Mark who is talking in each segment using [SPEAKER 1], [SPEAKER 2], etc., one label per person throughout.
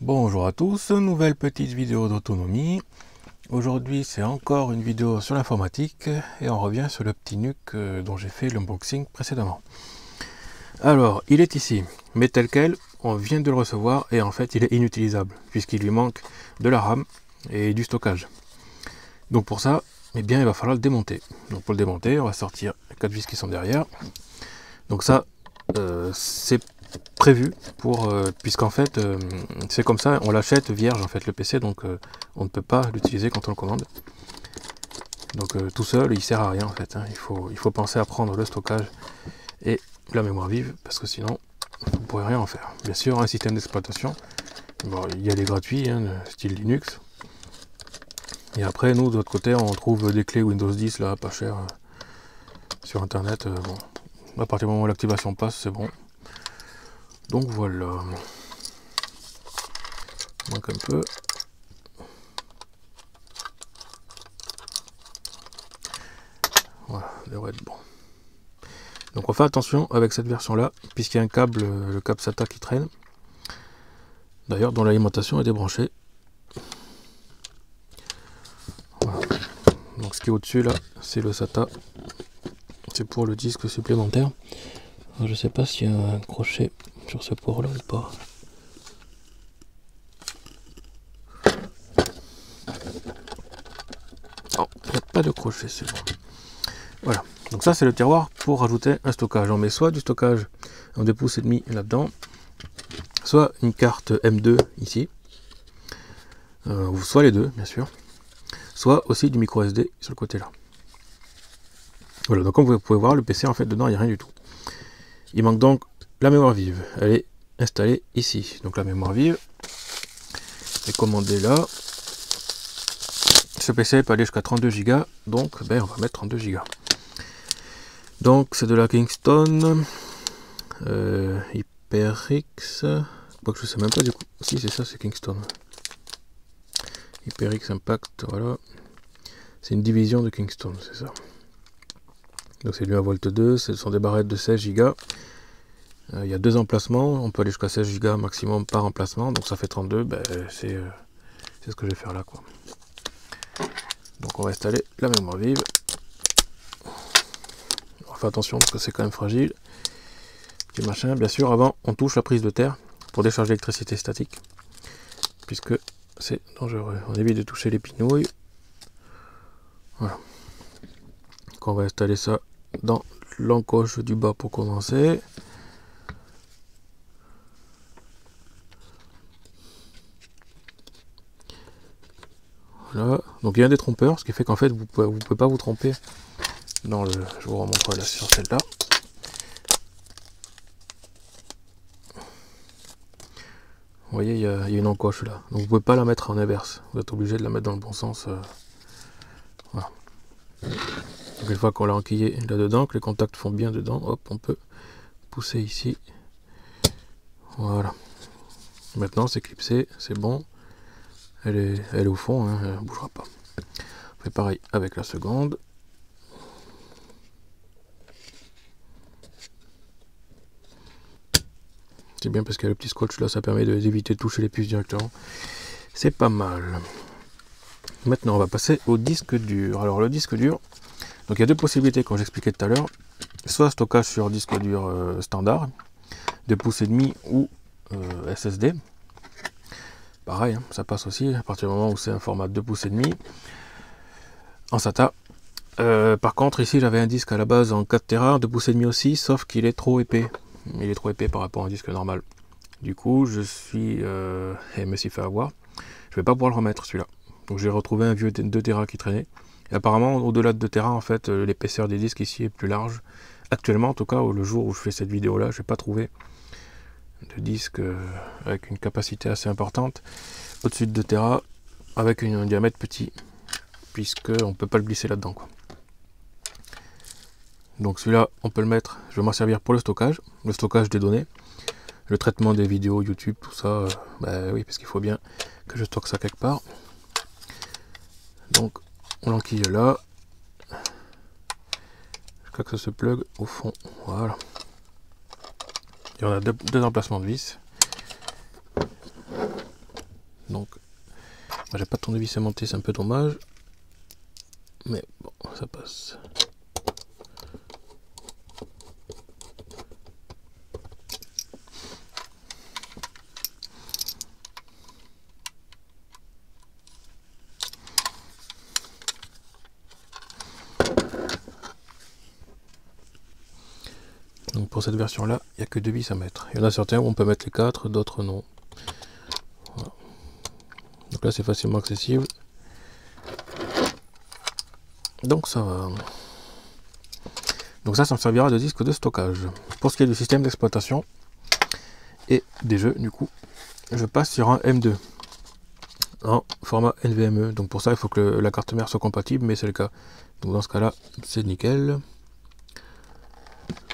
[SPEAKER 1] Bonjour à tous, nouvelle petite vidéo d'autonomie. Aujourd'hui c'est encore une vidéo sur l'informatique et on revient sur le petit NUC dont j'ai fait l'unboxing précédemment. Alors il est ici, mais tel quel, on vient de le recevoir et en fait il est inutilisable puisqu'il lui manque de la RAM et du stockage. Donc pour ça, eh bien, il va falloir le démonter. Donc pour le démonter, on va sortir les 4 vis qui sont derrière. Donc ça, c'est prévu pour puisqu'en fait c'est comme ça, on l'achète vierge en fait le PC, donc on ne peut pas l'utiliser quand on le commande. Donc tout seul il sert à rien en fait, hein. Il faut penser à prendre le stockage et la mémoire vive parce que sinon vous ne pourrez rien en faire. Bien sûr un système d'exploitation, bon, il y a les gratuits, hein, style Linux, et après nous de l'autre côté on trouve des clés Windows 10 là pas cher sur internet. Bon, à partir du moment où l'activation passe c'est bon. Donc voilà, manque un peu. Voilà, devrait être bon. Donc on fait attention avec cette version là, puisqu'il y a un câble, le câble SATA qui traîne. D'ailleurs dont l'alimentation est débranchée. Voilà. Donc ce qui est au-dessus là, c'est le SATA. C'est pour le disque supplémentaire. Alors, je sais pas s'il y a un crochet sur ce port là ou pas. Non, il n'y a pas de crochet, c'est bon. Voilà, donc ça c'est le tiroir pour rajouter un stockage. On met soit du stockage en 2,5 pouces là-dedans, soit une carte M2 ici, ou soit les deux bien sûr, soit aussi du micro SD sur le côté là. Voilà, donc comme vous pouvez voir, le PC en fait dedans il n'y a rien du tout. Il manque donc la mémoire vive, elle est installée ici. Donc la mémoire vive est commandée là. Ce PC peut aller jusqu'à 32 Go, donc ben, on va mettre 32 Go. Donc c'est de la Kingston HyperX, je sais même pas du coup. Si c'est ça, c'est Kingston. HyperX Impact, voilà. C'est une division de Kingston, c'est ça. Donc c'est du 1V2, ce sont des barrettes de 16 Go. Il y a deux emplacements, on peut aller jusqu'à 16 Go maximum par emplacement, donc ça fait 32, ben, c'est ce que je vais faire là, quoi. Donc on va installer la mémoire vive. On fait attention parce que c'est quand même fragile. Petit machin, bien sûr, avant on touche la prise de terre pour décharger l'électricité statique, puisque c'est dangereux. On évite de toucher les pinouilles. Voilà. Donc on va installer ça dans l'encoche du bas pour commencer. Voilà. Donc il y a des trompeurs, ce qui fait qu'en fait vous pouvez pas vous tromper dans le. Je vous remontre là sur celle-là. Vous voyez, il y a une encoche là. Donc vous pouvez pas la mettre en inverse. Vous êtes obligé de la mettre dans le bon sens. Voilà. Donc une fois qu'on l'a enquillé là-dedans, que les contacts font bien dedans, hop, on peut pousser ici. Voilà. Maintenant c'est clipsé, c'est bon. Elle est au fond, hein, elle ne bougera pas. On fait pareil avec la seconde. C'est bien parce qu'il y a le petit scotch là, ça permet d'éviter de toucher les puces directement. C'est pas mal. Maintenant on va passer au disque dur. Alors le disque dur, donc il y a deux possibilités comme j'expliquais tout à l'heure. Soit stockage sur disque dur standard, 2,5 pouces ou SSD. Pareil, hein, ça passe aussi à partir du moment où c'est un format 2,5 pouces en SATA. Par contre ici j'avais un disque à la base en 4 Tera, 2,5 pouces aussi, sauf qu'il est trop épais. Il est trop épais par rapport à un disque normal. Du coup je me suis fait avoir. Je vais pas pouvoir le remettre celui-là. Donc j'ai retrouvé un vieux 2 Tera qui traînait. Et apparemment au-delà de 2 Tera en fait l'épaisseur des disques ici est plus large. Actuellement en tout cas, le jour où je fais cette vidéo là, je n'ai pas trouvé de disque avec une capacité assez importante au-dessus de 2 Tera avec un diamètre petit, puisque on peut pas le glisser là-dedans, quoi. Donc celui-là on peut le mettre, je vais m'en servir pour le stockage des données, le traitement des vidéos YouTube, tout ça, bah oui, parce qu'il faut bien que je stocke ça quelque part. Donc on l'enquille là, jusqu'à que ça se plug au fond, voilà. Et on a deux emplacements de vis. Donc j'ai pas de tournevis aimanté, c'est un peu dommage, mais bon, ça passe. Donc pour cette version là, il n'y a que 2 vis à mettre. Il y en a certains où on peut mettre les 4, d'autres non. Voilà. Donc là c'est facilement accessible. Donc ça va. Donc ça me servira de disque de stockage. Pour ce qui est du système d'exploitation et des jeux, du coup, je passe sur un M2 en format NVMe. Donc pour ça, il faut que la carte mère soit compatible, mais c'est le cas. Donc dans ce cas-là, c'est nickel.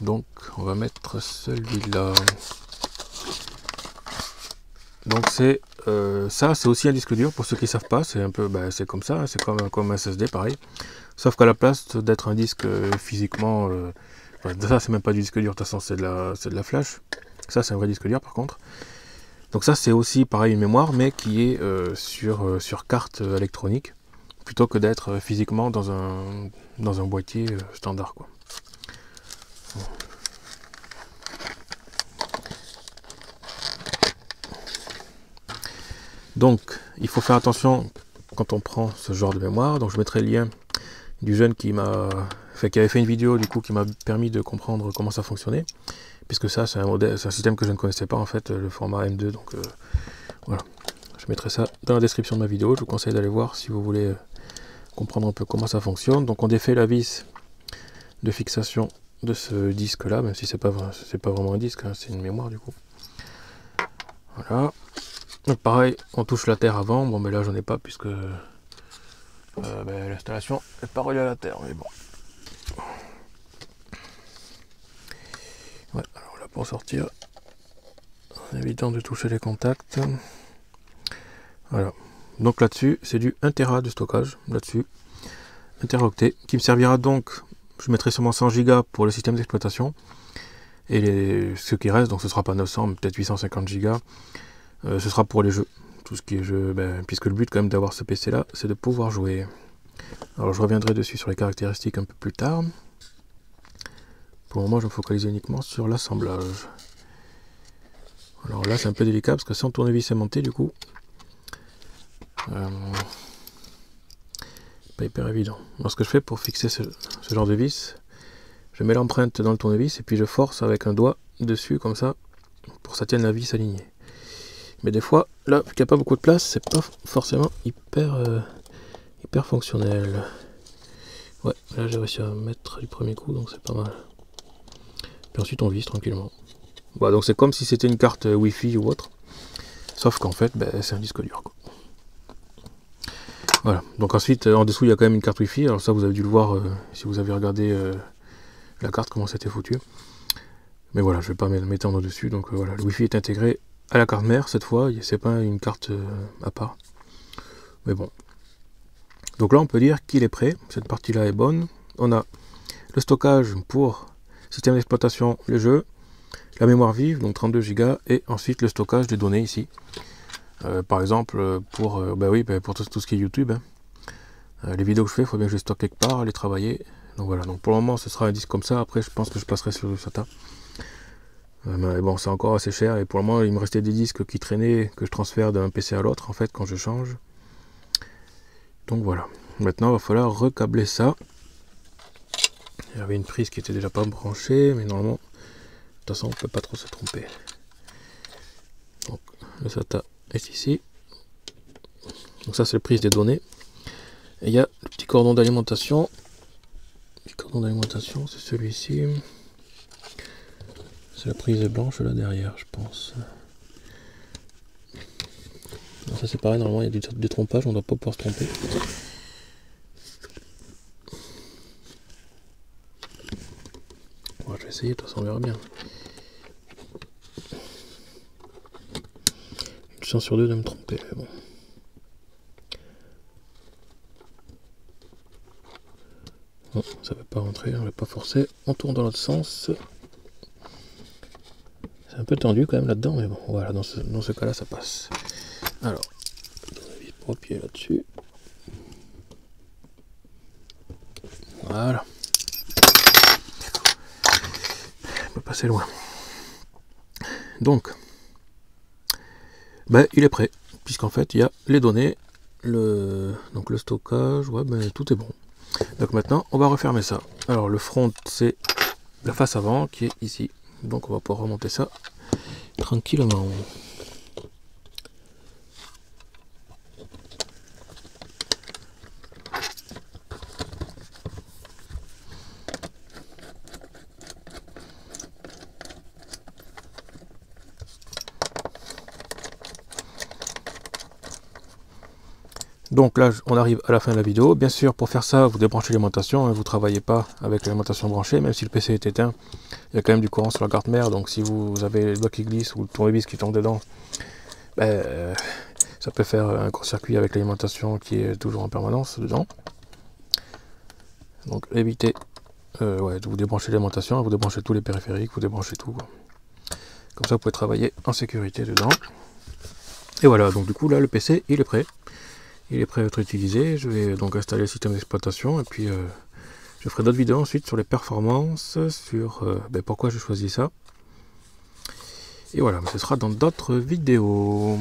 [SPEAKER 1] Donc on va mettre celui-là. Donc c'est ça, c'est aussi un disque dur pour ceux qui ne savent pas. C'est un peu, c'est comme ça, c'est comme un SSD pareil. Sauf qu'à la place d'être un disque physiquement, ça c'est même pas du disque dur, de toute façon c'est de la flash. Ça c'est un vrai disque dur par contre. Donc ça c'est aussi pareil une mémoire, mais qui est sur carte électronique, plutôt que d'être physiquement dans un boîtier standard, quoi. Donc il faut faire attention quand on prend ce genre de mémoire. Donc je mettrai le lien du jeune qui avait fait une vidéo du coup qui m'a permis de comprendre comment ça fonctionnait, puisque ça c'est un système que je ne connaissais pas en fait, le format M2. Donc voilà, je mettrai ça dans la description de ma vidéo. Je vous conseille d'aller voir si vous voulez comprendre un peu comment ça fonctionne. Donc on défait la vis de fixation de ce disque là, même si c'est pas vraiment un disque, hein, c'est une mémoire du coup. Voilà. Donc pareil, on touche la terre avant. Bon, mais là j'en ai pas puisque l'installation n'est pas reliée à la terre, mais bon. Ouais, alors là pour sortir, en évitant de toucher les contacts. Voilà. Donc là-dessus, c'est du 1 Tera de stockage, là-dessus, 1 Teraoctet, qui me servira donc, je mettrai sûrement 100 Go pour le système d'exploitation, et ce qui reste, donc ce sera pas 900, peut-être 850 Go, ce sera pour les jeux, tout ce qui est jeu, puisque le but quand même d'avoir ce PC là, c'est de pouvoir jouer. Alors je reviendrai dessus sur les caractéristiques un peu plus tard. Pour le moment je me focalise uniquement sur l'assemblage. Alors là c'est un peu délicat parce que sans tournevis aimanté du coup, pas hyper évident. Alors ce que je fais pour fixer ce genre de vis, je mets l'empreinte dans le tournevis et puis je force avec un doigt dessus comme ça, pour que ça tienne la vis alignée. Mais des fois, là, vu qu'il n'y a pas beaucoup de place, c'est pas forcément hyper fonctionnel. Ouais, là j'ai réussi à mettre du premier coup, donc c'est pas mal. Puis ensuite on vise tranquillement. Voilà, donc c'est comme si c'était une carte Wi-Fi ou autre. Sauf qu'en fait, c'est un disque dur, quoi. Voilà, donc ensuite, en dessous, il y a quand même une carte Wi-Fi. Alors ça, vous avez dû le voir si vous avez regardé la carte, comment c'était foutu. Mais voilà, je vais pas m'étendre dessus. Donc voilà, le Wi-Fi est intégré à la carte mère cette fois, c'est pas une carte à part. Mais bon. Donc là on peut dire qu'il est prêt, cette partie là est bonne. On a le stockage pour système d'exploitation, les jeux, la mémoire vive, donc 32 Go, et ensuite le stockage des données ici. Par exemple pour, pour tout ce qui est YouTube. Hein. Les vidéos que je fais, il faut bien que je les stocke quelque part, les travailler. Donc voilà, donc pour le moment ce sera un disque comme ça, après je pense que je passerai sur le SATA. Mais bon, c'est encore assez cher et pour le moment il me restait des disques qui traînaient que je transfère d'un PC à l'autre en fait quand je change. Donc voilà, maintenant il va falloir recabler ça. Il y avait une prise qui était déjà pas branchée, mais normalement de toute façon on peut pas trop se tromper. Donc le SATA est ici. Donc ça c'est la prise des données. Et il y a le petit cordon d'alimentation. Le cordon d'alimentation c'est celui-ci. C'est la prise blanche là derrière, je pense. Alors ça c'est pareil, normalement il y a du détrompage, on ne doit pas pouvoir se tromper. Bon, je vais essayer, de toute façon on verra bien. Une chance sur deux de me tromper, mais bon. Non, ça ne veut pas rentrer, on ne va pas forcer. On tourne dans l'autre sens. C'est un peu tendu quand même là-dedans, mais bon, voilà, dans ce cas-là, ça passe. Alors, pour appuyer là-dessus. Voilà. On peut passer loin. Donc, ben, il est prêt, puisqu'en fait il y a les données, donc le stockage, ouais, ben, tout est bon. Donc maintenant on va refermer ça. Alors le front, c'est la face avant qui est ici, donc on va pouvoir remonter ça tranquillement. Donc là, on arrive à la fin de la vidéo. Bien sûr, pour faire ça, vous débranchez l'alimentation. Vous ne travaillez pas avec l'alimentation branchée, même si le PC est éteint. Il y a quand même du courant sur la carte mère. Donc si vous avez les doigts qui glissent ou le tournevis qui tombe dedans, ben, ça peut faire un court-circuit avec l'alimentation qui est toujours en permanence dedans. Donc évitez de vous débrancher l'alimentation, vous débranchez tous les périphériques, vous débranchez tout. Comme ça, vous pouvez travailler en sécurité dedans. Et voilà, donc du coup, là, le PC, il est prêt. Il est prêt à être utilisé. Je vais donc installer le système d'exploitation et puis je ferai d'autres vidéos ensuite sur les performances, sur pourquoi j'ai choisi ça. Et voilà, ce sera dans d'autres vidéos.